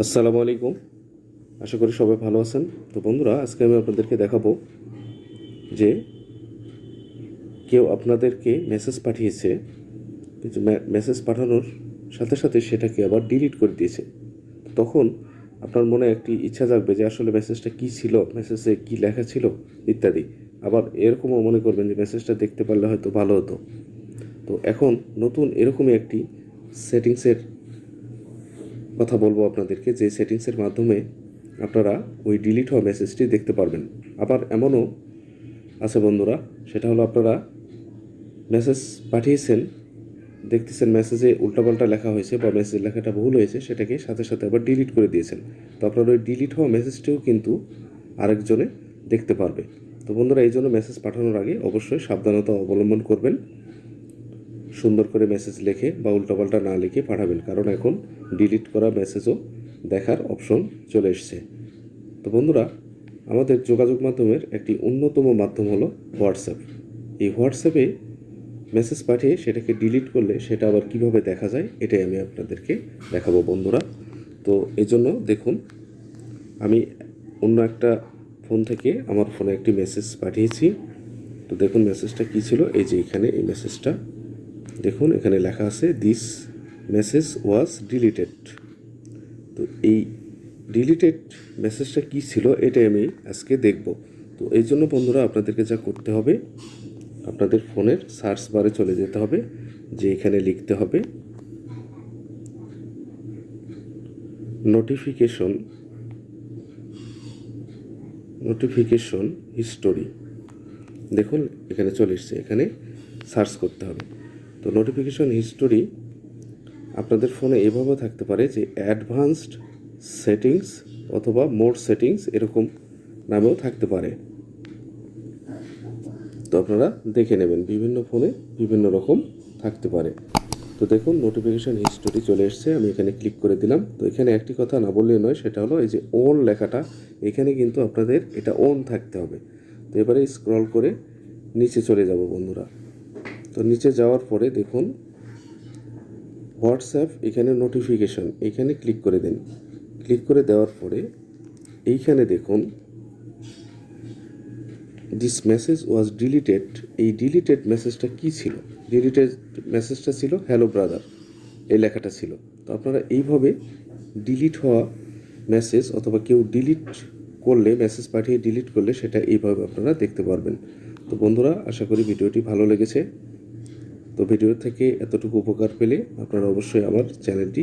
আসসালামু আলাইকুম। আশা করি সবাই ভালো আছেন। তো বন্ধুরা, আজকে আমি আপনাদেরকে দেখাবো যে কেউ আপনাদেরকে মেসেজ পাঠিয়েছে, কিন্তু মেসেজ পাঠানোর সাথে সাথে সেটাকে আবার ডিলিট করে দিয়েছে। তখন আপনার মনে একটি ইচ্ছা জাগবে যে আসলে মেসেজটা কী ছিল, মেসেজে কী লেখা ছিল ইত্যাদি। আবার এরকমও মনে করবেন যে মেসেজটা দেখতে পারলে হয়তো ভালো হতো। তো এখন নতুন এরকমই একটি সেটিংসের কথা বলবো আপনাদেরকে, যে সেটিংসের মাধ্যমে আপনারা ওই ডিলিট হওয়া মেসেজটি দেখতে পারবেন। আবার এমনও আছে বন্ধুরা, সেটা হলো আপনারা মেসেজ পাঠিয়েছেন, দেখতেছেন মেসেজে উল্টাপাল্টা লেখা হয়েছে বা মেসেজ লেখাটা ভুল হয়েছে, সেটাকে সাথে সাথে আবার ডিলিট করে দিয়েছেন। তো আপনার ওই ডিলিট হওয়া মেসেজটিও কিন্তু আরেকজনে দেখতে পারবে। তো বন্ধুরা, এই জন্য মেসেজ পাঠানোর আগে অবশ্যই সাবধানতা অবলম্বন করবেন। সুন্দর করে মেসেজ লিখে বা উল্টাপাল্টা না লিখে পাঠাবেন, কারণ এখন ডিলিট করা মেসেজও দেখার অপশন চলে এসছে। তো বন্ধুরা, আমাদের যোগাযোগ মাধ্যমের একটি অন্যতম মাধ্যম হলো হোয়াটসঅ্যাপ। এই হোয়াটসঅ্যাপে মেসেজ পাঠিয়ে সেটাকে ডিলিট করলে সেটা আবার কিভাবে দেখা যায়, এটাই আমি আপনাদেরকে দেখাবো বন্ধুরা। তো এই জন্য দেখুন, আমি অন্য একটা ফোন থেকে আমার ফোনে একটি মেসেজ পাঠিয়েছি। তো দেখুন মেসেজটা কী ছিল, এই যে এখানে এই মেসেজটা দেখুন, এখানে লেখা আছে দিস মেসেজ ওয়াজ ডিলিটেড। তো এই ডিলিটেড মেসেজটা কী ছিল এটাই আমি আজকে দেখব। তো এই জন্য বন্ধুরা, আপনাদেরকে যা করতে হবে, আপনাদের ফোনের সার্চ বারে চলে যেতে হবে, যে এখানে লিখতে হবে নোটিফিকেশন হিস্টোরি। দেখুন এখানে চলে এসছে, এখানে সার্চ করতে হবে। তো নোটিফিকেশন হিস্টোরি আপনাদের ফোনে এভাবে থাকতে পারে যে অ্যাডভান্সড সেটিংস অথবা মোর সেটিংস এরকম নামেও থাকতে পারে। তো আপনারা দেখে নেবেন, বিভিন্ন ফোনে বিভিন্ন রকম থাকতে পারে। তো দেখুন নোটিফিকেশান হিস্টোরি চলে এসছে, আমি এখানে ক্লিক করে দিলাম। তো এখানে একটি কথা না বললে নয়, সেটা হলো এই যে অন লেখাটা, এখানে কিন্তু আপনাদের এটা অন থাকতে হবে। তো এবারে স্ক্রল করে নিচে চলে যাব বন্ধুরা। তো নিচে যাওয়ার পরে দেখুন হোয়াটসঅ্যাপ, এখানে নোটিফিকেশান, এখানে ক্লিক করে দিন। ক্লিক করে দেওয়ার পরে এইখানে দেখুন দিস মেসেজ ওয়াজ ডিলিটেড। এই ডিলিটেড মেসেজটা কী ছিল? ডিলিটেড মেসেজটা ছিল হ্যালো ব্রাদার, এই লেখাটা ছিল। তো আপনারা এইভাবে ডিলিট হওয়া মেসেজ অথবা কেউ ডিলিট করলে, মেসেজ পাঠিয়ে ডিলিট করলে সেটা এইভাবে আপনারা দেখতে পারবেন। তো বন্ধুরা, আশা করি ভিডিওটি ভালো লেগেছে। তো ভিডিও থেকে এতটুকু উপকার পেলে আপনারা অবশ্যই আমার চ্যানেলটি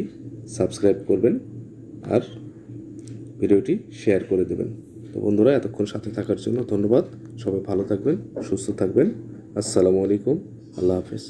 সাবস্ক্রাইব করবেন আর ভিডিওটি শেয়ার করে দেবেন। তো বন্ধুরা, এতক্ষণ সাথে থাকার জন্য ধন্যবাদ। সবাই ভালো থাকবেন, সুস্থ থাকবেন। আসসালামু আলাইকুম, আল্লাহ হাফেজ।